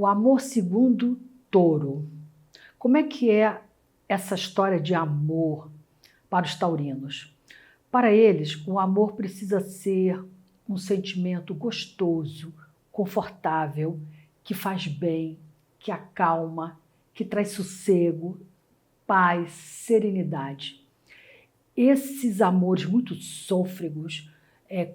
O amor segundo Touro. Como é que é essa história de amor para os taurinos? Para eles, o amor precisa ser um sentimento gostoso, confortável, que faz bem, que acalma, que traz sossego, paz, serenidade. Esses amores muito sôfregos,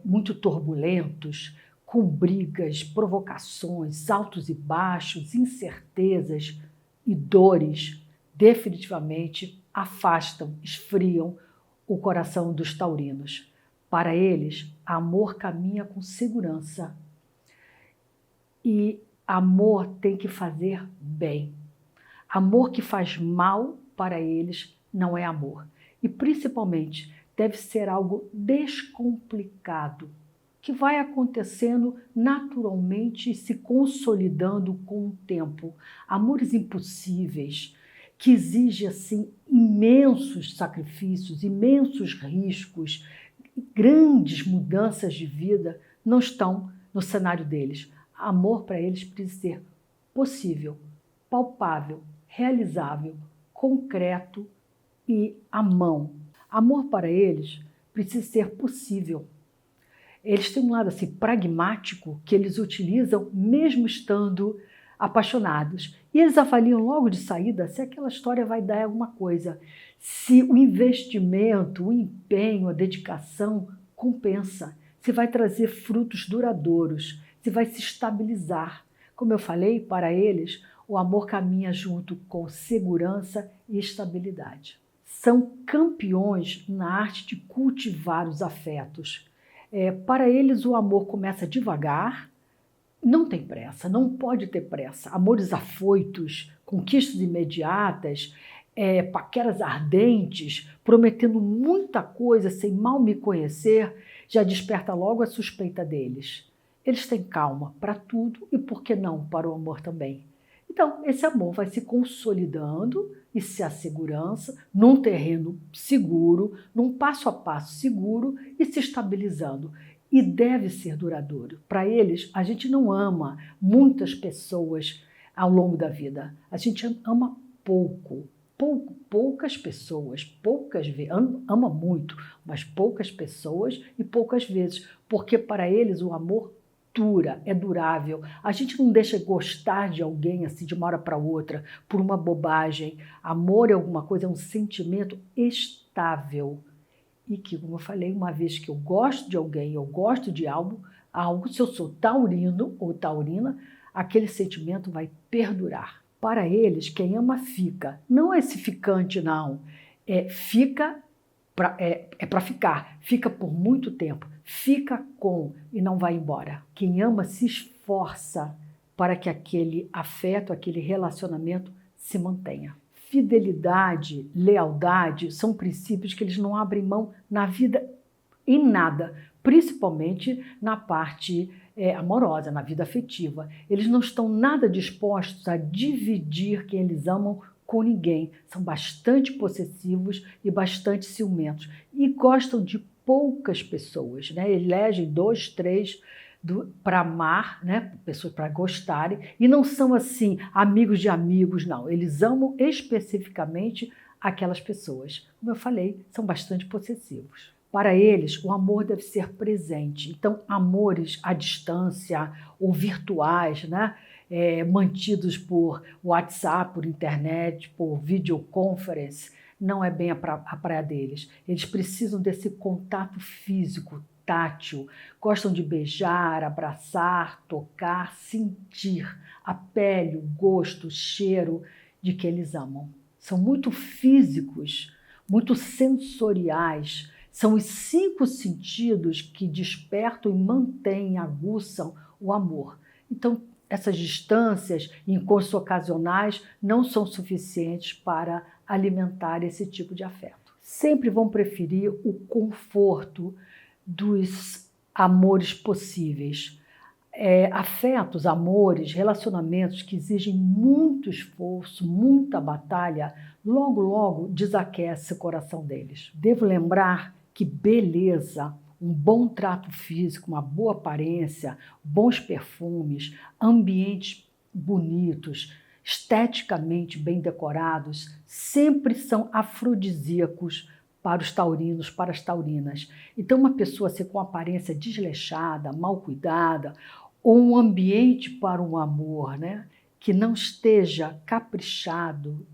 muito turbulentos, com brigas, provocações, altos e baixos, incertezas e dores, definitivamente afastam, esfriam o coração dos taurinos. Para eles, amor caminha com segurança e amor tem que fazer bem. Amor que faz mal para eles não é amor. E principalmente deve ser algo descomplicado, que vai acontecendo naturalmente e se consolidando com o tempo. Amores impossíveis, que exigem assim imensos sacrifícios, imensos riscos, grandes mudanças de vida, não estão no cenário deles. Amor para eles precisa ser possível, palpável, realizável, concreto e à mão. Amor para eles precisa ser possível. Eles têm um lado assim pragmático que eles utilizam mesmo estando apaixonados. E eles avaliam logo de saída se aquela história vai dar alguma coisa, se o investimento, o empenho, a dedicação compensa, se vai trazer frutos duradouros, se vai se estabilizar. Como eu falei, para eles, o amor caminha junto com segurança e estabilidade. São campeões na arte de cultivar os afetos. Para eles, o amor começa devagar, não tem pressa, não pode ter pressa. Amores afoitos, conquistas imediatas, paqueras ardentes, prometendo muita coisa sem mal me conhecer, já desperta logo a suspeita deles. Eles têm calma para tudo e, por que não, para o amor também. Então, esse amor vai se consolidando e se assegurança num terreno seguro, num passo a passo seguro e se estabilizando. E deve ser duradouro. Para eles, a gente não ama muitas pessoas ao longo da vida. A gente ama poucas pessoas, poucas vezes, ama muito, mas poucas pessoas e poucas vezes, porque para eles o amor dura, é durável. A gente não deixa gostar de alguém assim de uma hora para outra por uma bobagem. Amor é alguma coisa, é um sentimento estável. E que, como eu falei, uma vez que eu gosto de alguém, eu gosto de algo, se eu sou taurino ou taurina, aquele sentimento vai perdurar. Para eles, quem ama fica. Não é esse ficante, não. Fica para ficar. Fica por muito tempo. Fica com e não vai embora. Quem ama se esforça para que aquele afeto, aquele relacionamento se mantenha. Fidelidade, lealdade são princípios que eles não abrem mão na vida em nada, principalmente na parte amorosa, na vida afetiva. Eles não estão nada dispostos a dividir quem eles amam com ninguém. São bastante possessivos e bastante ciumentos. E gostam de poucas pessoas, né? Elegem 2, 3 para amar, né? Pessoas para gostarem, e não são assim amigos de amigos, não. Eles amam especificamente aquelas pessoas. Como eu falei, são bastante possessivos. Para eles, o amor deve ser presente. Então, amores à distância ou virtuais, né? Mantidos por WhatsApp, por internet, por videoconference, não é bem a praia deles. Eles precisam desse contato físico, tátil, gostam de beijar, abraçar, tocar, sentir a pele, o gosto, o cheiro de quem eles amam. São muito físicos, muito sensoriais. São os 5 sentidos que despertam e mantêm, aguçam o amor. Então, essas distâncias e encontros ocasionais não são suficientes para alimentar esse tipo de afeto. Sempre vão preferir o conforto dos amores possíveis. Afetos, amores, relacionamentos que exigem muito esforço, muita batalha, logo, logo desaquece o coração deles. Devo lembrar que beleza, um bom trato físico, uma boa aparência, bons perfumes, ambientes bonitos, esteticamente bem decorados, sempre são afrodisíacos para os taurinos, para as taurinas. Então, uma pessoa assim, com aparência desleixada, mal cuidada, ou um ambiente para um amor, né, que não esteja caprichado,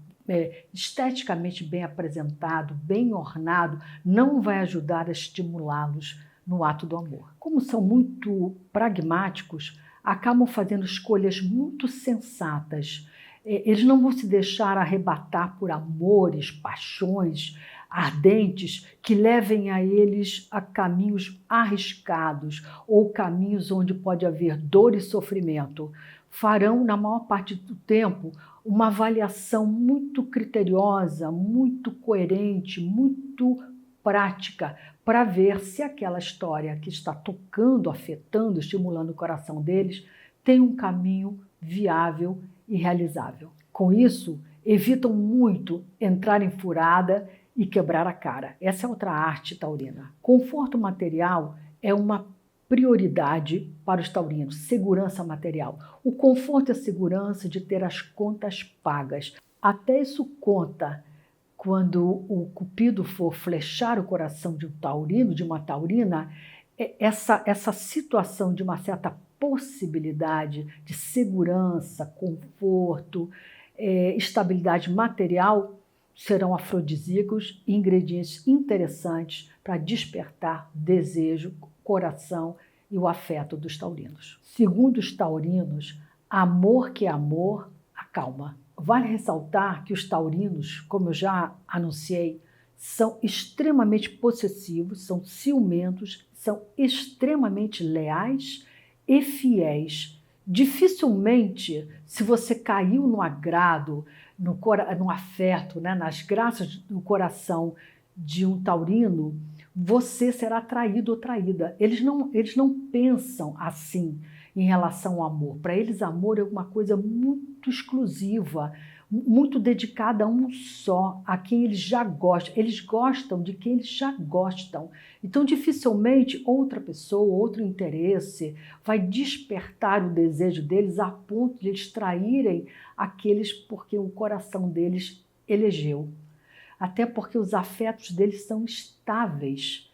esteticamente bem apresentado, bem ornado, não vai ajudar a estimulá-los no ato do amor. Como são muito pragmáticos, acabam fazendo escolhas muito sensatas. Eles não vão se deixar arrebatar por amores, paixões ardentes que levem a eles a caminhos arriscados ou caminhos onde pode haver dor e sofrimento. Farão, na maior parte do tempo, uma avaliação muito criteriosa, muito coerente, muito prática, para ver se aquela história que está tocando, afetando, estimulando o coração deles, tem um caminho viável e realizável. Com isso, evitam muito entrar em furada e quebrar a cara. Essa é outra arte taurina. Conforto material é uma prioridade para os taurinos, segurança material. O conforto e a segurança de ter as contas pagas. Até isso conta quando o cupido for flechar o coração de um taurino, de uma taurina, essa situação de uma certa possibilidade de segurança, conforto, estabilidade material serão afrodisíacos e ingredientes interessantes para despertar desejo, coração e o afeto dos taurinos. Segundo os taurinos, amor que é amor, acalma. Vale ressaltar que os taurinos, como eu já anunciei, são extremamente possessivos, são ciumentos, são extremamente leais e fiéis. Dificilmente, se você caiu no agrado, no afeto, né, nas graças do coração de um taurino, você será traído ou traída. Eles não pensam assim em relação ao amor. Para eles, amor é uma coisa muito exclusiva, muito dedicada a um só, a quem eles já gostam. Eles gostam de quem eles já gostam. Então, dificilmente, outra pessoa, outro interesse vai despertar o desejo deles a ponto de eles traírem aqueles porque o coração deles elegeu. Até porque os afetos deles são estáveis.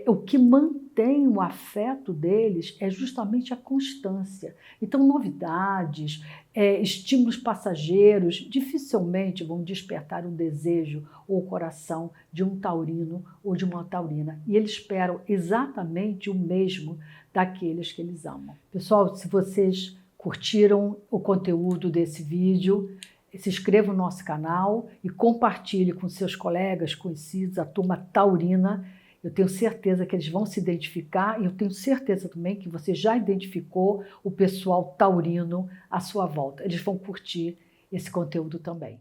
O que mantém o afeto deles é justamente a constância. Então, novidades, estímulos passageiros dificilmente vão despertar o desejo ou o coração de um taurino ou de uma taurina. E eles esperam exatamente o mesmo daqueles que eles amam. Pessoal, se vocês curtiram o conteúdo desse vídeo, se inscreva no nosso canal e compartilhe com seus colegas, conhecidos, a turma taurina. Eu tenho certeza que eles vão se identificar e eu tenho certeza também que você já identificou o pessoal taurino à sua volta. Eles vão curtir esse conteúdo também.